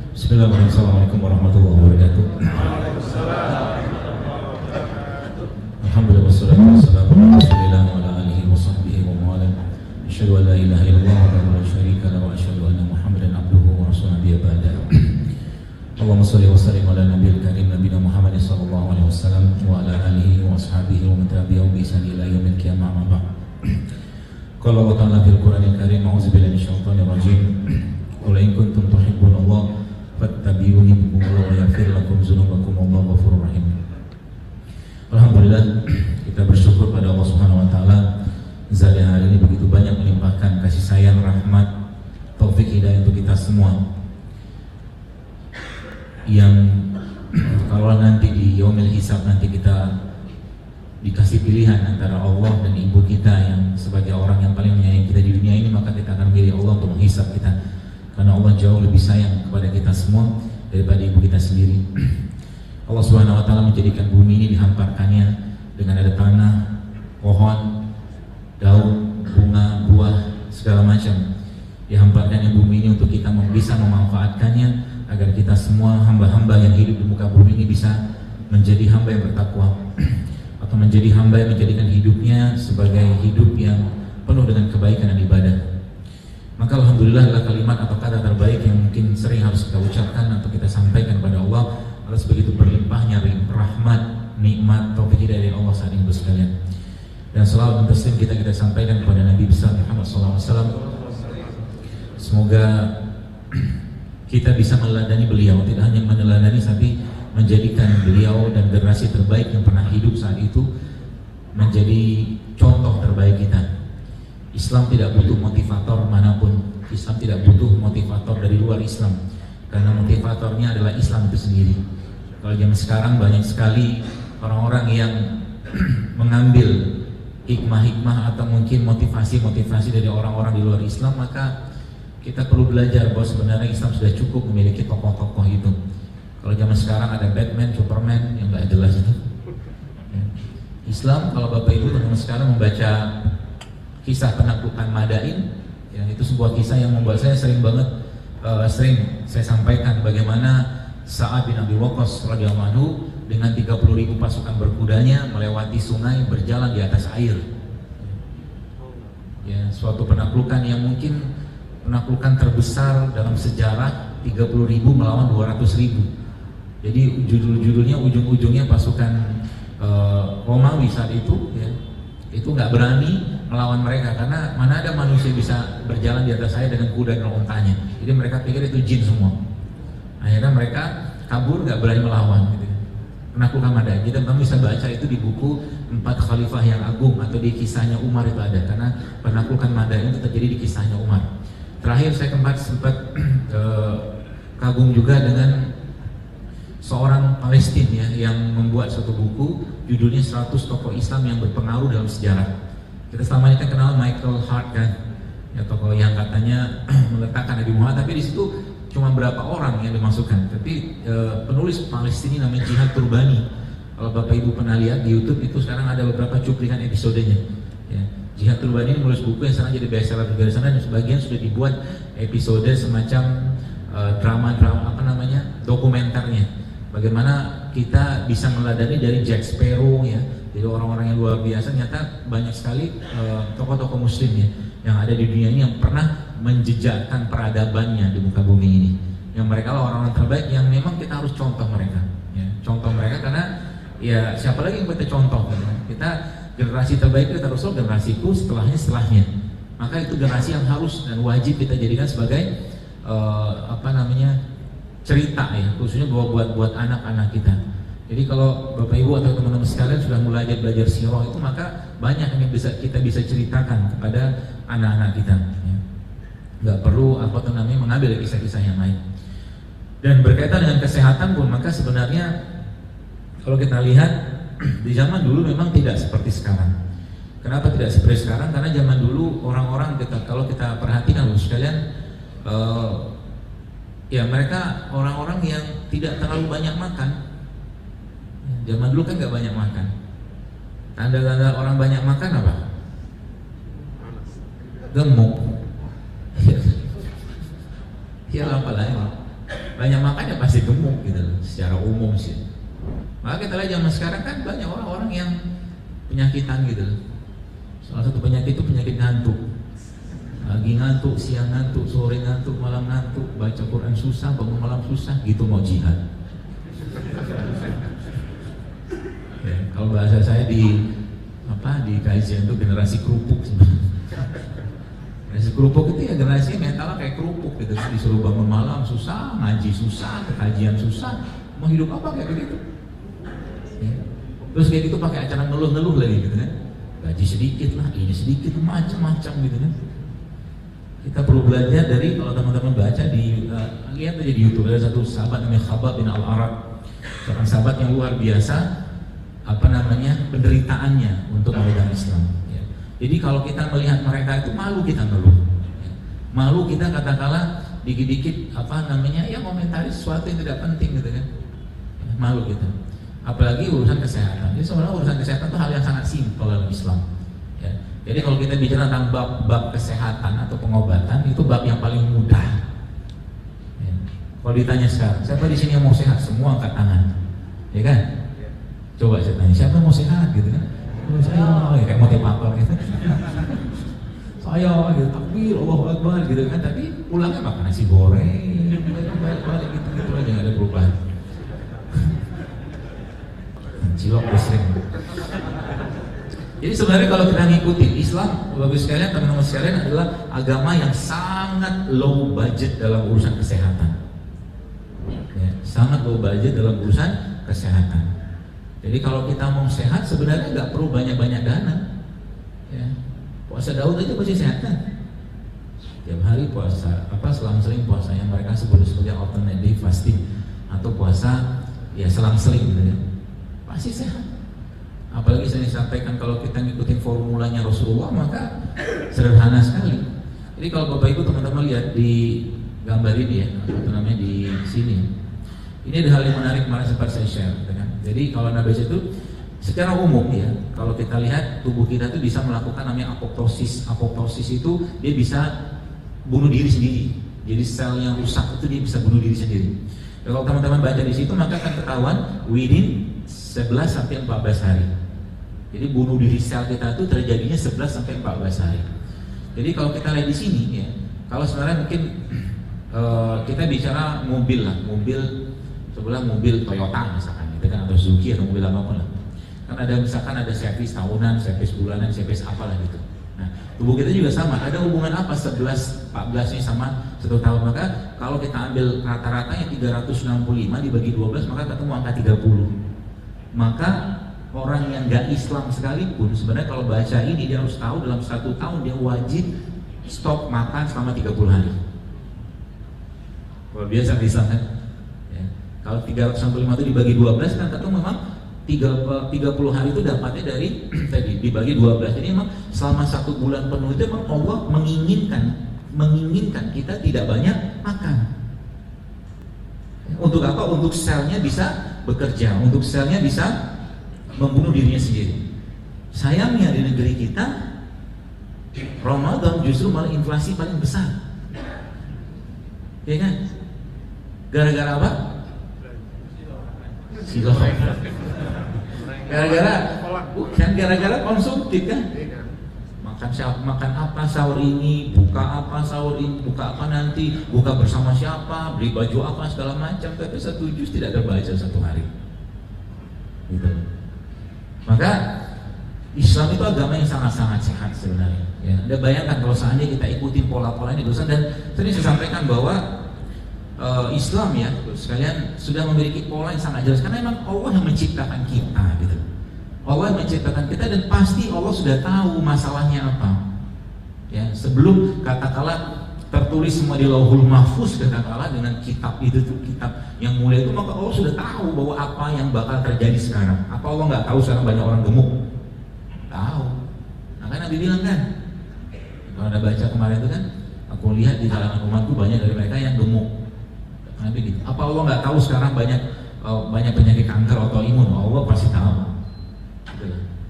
Bismillahirrahmanirrahim. Assalamualaikum warahmatullahi wabarakatuh. Alhamdulillah wassalatu wassalamu ala Rasulillah wa ala alihi wa sahbihi wa mawala. Asyhadu an la ilaha illallah wa la syarika lahu wa asyhadu anna Muhammadan abduhu wa rasuluhu nabiyya ba'da. Allahumma shalli wa sallim ala nabiyil karim nabiyina Muhammad sallallahu alaihi wasallam wa ala alihi wa ashabihi wa man tabi'ahum bi ihsan ila yaumil qiyamah amma ba'd. Qala Allah ta'ala fil Qur'anil Karim, a'udzubillahi minasyaitonir rajim. Qul in kuntum tuhibbunallah fattabi'uni yuhibbukumullah wa yaghfir lakum dzunubakum wallahu ghafurur rahim. Alhamdulillah, kita bersyukur pada Allah Subhanahu wa taala. Zat yang hari ini begitu banyak melimpahkan kasih sayang, rahmat, taufik, hidayah untuk kita semua. Yang kalau nanti di yaumil hisab nanti kita dikasih pilihan antara Allah dan ibu kita yang sebagai orang yang paling menyayangi kita di dunia ini, maka kita akan memilih Allah untuk menghisab kita, karena Allah jauh lebih sayang kepada kita semua daripada ibu kita sendiri. Allah Subhanahu wa taala menjadikan bumi ini, dihamparkannya dengan ada tanah, pohon, daun, bunga, buah, segala macam. Dihamparkannya bumi ini untuk kita bisa memanfaatkannya agar kita semua hamba-hamba yang hidup di muka bumi ini bisa menjadi hamba yang bertakwa, atau menjadi hamba yang menjadikan hidupnya sebagai hidup yang penuh dengan kebaikan dan ibadah. Maka alhamdulillah adalah kalimat atau kata terbaik yang mungkin sering harus kita ucapkan atau kita sampaikan kepada Allah atas begitu berlimpahnya rahmat, nikmat, taufik hidayah dari Allah saat ini sekalian. Dan selawat dan taslim kita sampaikan kepada Nabi besar Muhammad SAW. Semoga kita bisa meneladani beliau, tidak hanya meneladani tapi menjadikan beliau dan generasi terbaik yang pernah hidup saat itu menjadi contoh terbaik kita. Islam tidak butuh motivator manapun. Islam tidak butuh motivator dari luar Islam, karena motivatornya adalah Islam itu sendiri. Kalau zaman sekarang banyak sekali orang-orang yang mengambil hikmah-hikmah atau mungkin motivasi-motivasi dari orang-orang di luar Islam, maka kita perlu belajar bahwa sebenarnya Islam sudah cukup memiliki tokoh-tokoh itu. Kalau zaman sekarang ada Batman, Superman yang nggak jelas itu. Islam, kalau Bapak Ibu teman-teman sekarang membaca kisah penaklukan Madain, ya, itu sebuah kisah yang membuat saya sering saya sampaikan bagaimana Sa'ad bin Abi Waqqas radhiyallahu anhu dengan 30.000 pasukan berkudanya melewati sungai, berjalan di atas air. Ya, suatu penaklukan yang mungkin penaklukan terbesar dalam sejarah, 30.000 melawan 200.000. Jadi judul-judulnya ujung-ujungnya pasukan Romawi saat itu, ya, itu nggak berani melawan mereka karena mana ada manusia bisa berjalan di atas air dengan kuda dan ontanya. Jadi mereka pikir itu jin semua. Akhirnya mereka kabur, nggak berani melawan. Gitu. Penaklukan Madain. Kita bisa baca itu di buku 4 Khalifah yang Agung atau di kisahnya Umar itu ada, karena penaklukan Madain itu terjadi di kisahnya Umar. Terakhir saya sempat kagum juga dengan seorang Palestina ya, yang membuat suatu buku judulnya 100 tokoh Islam yang berpengaruh dalam sejarah. Kita selama ini kan kenal Michael Hart kan, ya, tokoh yang katanya meletakkan Nabi Muhammad, tapi di situ cuma berapa orang yang dimasukkan. Tapi penulis Palestina namanya Jihad Turbani. Kalau Bapak Ibu pernah lihat di YouTube itu sekarang ada beberapa cuplikan episodenya. Ya. Jihad Turbani ini menulis buku yang sekarang jadi bestseller juga di sana, dan sebagian sudah dibuat episode semacam drama dokumenternya. Bagaimana kita bisa meladani dari Jack Sparrow ya, jadi orang-orang yang luar biasa. Ternyata banyak sekali tokoh-tokoh muslim ya yang ada di dunia ini yang pernah menjejakkan peradabannya di muka bumi ini. Yang mereka lah orang-orang terbaik yang memang kita harus contoh mereka ya. Contoh mereka karena ya siapa lagi yang kita contoh ya? Kita generasi terbaik kita harus generasiku setelahnya. Maka itu generasi yang harus dan wajib kita jadikan sebagai cerita ya, khususnya buat anak-anak kita. Jadi kalau Bapak Ibu atau teman-teman sekalian sudah mulai belajar sirah itu, maka banyak yang kita bisa ceritakan kepada anak-anak kita ya. Nggak perlu mengambil kisah-kisah yang lain. Dan berkaitan dengan kesehatan pun, maka sebenarnya kalau kita lihat di zaman dulu memang tidak seperti sekarang. Kenapa tidak seperti sekarang? Karena zaman dulu orang-orang kalau kita perhatikan sekalian, ya mereka orang-orang yang tidak terlalu banyak makan. Zaman dulu kan nggak banyak makan. Tanda-tanda orang banyak makan apa? Gemuk. Ya apa lagi? banyak makan ya pasti gemuk gitu loh, secara umum sih. Maka kita lihat zaman sekarang kan banyak orang-orang yang penyakitan gitu loh. Salah satu penyakit itu penyakit ngantuk. Pagi ngantuk, siang ngantuk, sore ngantuk, malam ngantuk, baca Quran susah, bangun malam susah, gitu mau jihad. Ya, kalau bahasa saya di kajian itu generasi kerupuk sebenarnya. Generasi kerupuk itu ya generasi mentalnya kayak kerupuk gitu, disuruh bangun malam susah, ngaji susah, kajian susah, mau hidup apa kayak begitu. Ya. Terus kayak gitu pakai acara ngeluh-ngeluh lagi gitu kan, gaji sedikit lah, ini sedikit, macam-macam gitu kan. Kita perlu belajar dari, kalau teman-teman baca lihat aja di YouTube, ada satu sahabat namanya Khabbab bin Al-Arat, seorang sahabat yang luar biasa penderitaannya untuk memegang Islam. Ya. Jadi kalau kita melihat mereka itu malu kita ngeluh, ya. Malu kita katakanlah dikit-dikit ya komentari sesuatu yang tidak penting gitu kan, ya, malu kita. Apalagi urusan kesehatan. Jadi sebenarnya urusan kesehatan itu hal yang sangat simpel dalam Islam. Ya. Jadi kalau kita bicara tentang bab kesehatan atau pengobatan itu bab yang paling mudah. Ya. Kalau ditanya sekarang, siapa di sini yang mau sehat? Semua angkat tangan, ya kan? Coba saya tanya, siapa yang mau sehat gitu kan? Saya, ya, kayak motivator gitu. Saya gitu, takbir, Allahu Akbar gitu kan. Tapi pulangnya makan nasi goreng, balik gitu aja, nggak ada perubahan. Cilok sering. Jadi sebenarnya kalau kita ngikutin Islam, Bapak sekalian, teman-teman sekalian, adalah agama yang sangat low budget dalam urusan kesehatan. Ya, sangat low budget dalam urusan kesehatan. Jadi kalau kita mau sehat sebenarnya nggak perlu banyak-banyak dana. Ya. Puasa Daud aja pasti sehat kan? Tiap hari puasa, selang-seling puasa yang mereka sebut sebagai alternative fasting atau puasa ya selang-seling gitu ya. Pasti sehat. Apalagi saya sampaikan kalau kita ngikutin formulanya Rasulullah maka sederhana sekali. Jadi kalau Bapak Ibu teman-teman lihat di gambar ini ya, namanya di sini. Ini ada hal yang menarik kemarin sempat saya share. Jadi kalau nabes itu secara umum ya, kalau kita lihat tubuh kita itu bisa melakukan namanya apoptosis. Apoptosis itu dia bisa bunuh diri sendiri. Jadi sel yang rusak itu dia bisa bunuh diri sendiri. Dan kalau teman-teman baca di situ maka akan ketahuan within 11 sampai 14 hari. Jadi bunuh diri sel kita itu terjadinya 11 sampai 14 hari. Jadi kalau kita lihat di sini ya, kalau sebenarnya mungkin kita bicara mobil lah, sebelah mobil Toyota misalkan. Kan, atau Suzuki atau mobil apapun lah. Kan ada misalkan ada servis tahunan, servis bulanan, servis apalah gitu. Nah, tubuh kita juga sama. Ada hubungan apa 11, 14 ini sama 1 tahun? Maka kalau kita ambil rata-ratanya 365 dibagi 12 maka ketemu angka 30. Maka orang yang gak Islam sekalipun sebenarnya kalau baca ini dia harus tahu dalam 1 tahun dia wajib stop makan selama 30 hari. Luar biasa Islam kan? Kalau 365 itu dibagi 12 kan ketemu memang 30 hari itu dapatnya dari tadi dibagi 12. Jadi memang selama 1 bulan penuh itu memang Allah menginginkan kita tidak banyak makan. Untuk apa? Untuk selnya bisa bekerja, untuk selnya bisa membunuh dirinya sendiri. Sayangnya di negeri kita Ramadan justru malah inflasi paling besar. Ya kan? Gara-gara apa? Gara-gara konsumtif kan? Makan apa sahur ini, buka apa sahur ini, buka apa nanti, buka bersama siapa, beli baju apa segala macam, tapi 1 juz tidak terbaca 1 hari. Gitu. Maka Islam itu agama yang sangat-sangat sehat sebenarnya. Ya, Anda bayangkan kalau seandainya kita ikutin pola-pola ini dosa, dan tadi saya sampaikan bahwa Islam ya, sekalian sudah memiliki pola yang sangat jelas karena memang Allah yang menciptakan kita gitu. Allah yang menciptakan kita dan pasti Allah sudah tahu masalahnya apa. Ya, sebelum katakanlah tertulis semua di Lauhul Mahfuz katakanlah dengan kitab itu tuh kitab yang mulia itu, maka Allah sudah tahu bahwa apa yang bakal terjadi sekarang. Apa Allah nggak tahu sekarang banyak orang gemuk? Tahu. Makanya Nabi bilang kan, kalau Anda baca kemarin itu kan, aku lihat di kalangan umatku banyak dari mereka yang gemuk. Nabi gitu. Apa Allah nggak tahu sekarang banyak penyakit kanker autoimun? Allah pasti tahu.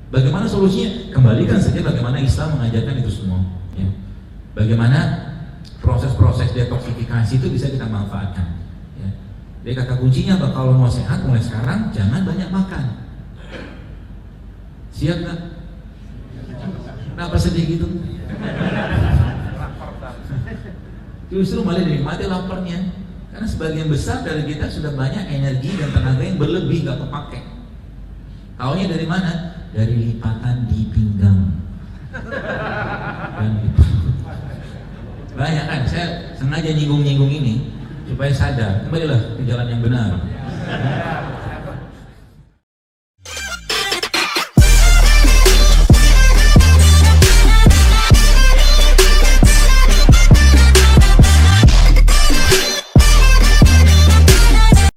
Bagaimana solusinya? Kembalikan saja bagaimana Islam mengajarkan itu semua. Ya. Bagaimana proses-proses detoksifikasi itu bisa kita manfaatkan. Ya. Dia kata kuncinya apa? Kalau mau sehat mulai sekarang jangan banyak makan. Siap nggak? Kenapa sedih gitu? Justru malah dinikmati laparnya. Karena sebagian besar dari kita sudah banyak energi dan tenaga yang berlebih gak kepake. Taunya dari mana? Dari lipatan di pinggang. Dan banyak kan? Saya sengaja nyinggung-nyinggung ini supaya sadar, kembalilah ke jalan yang benar.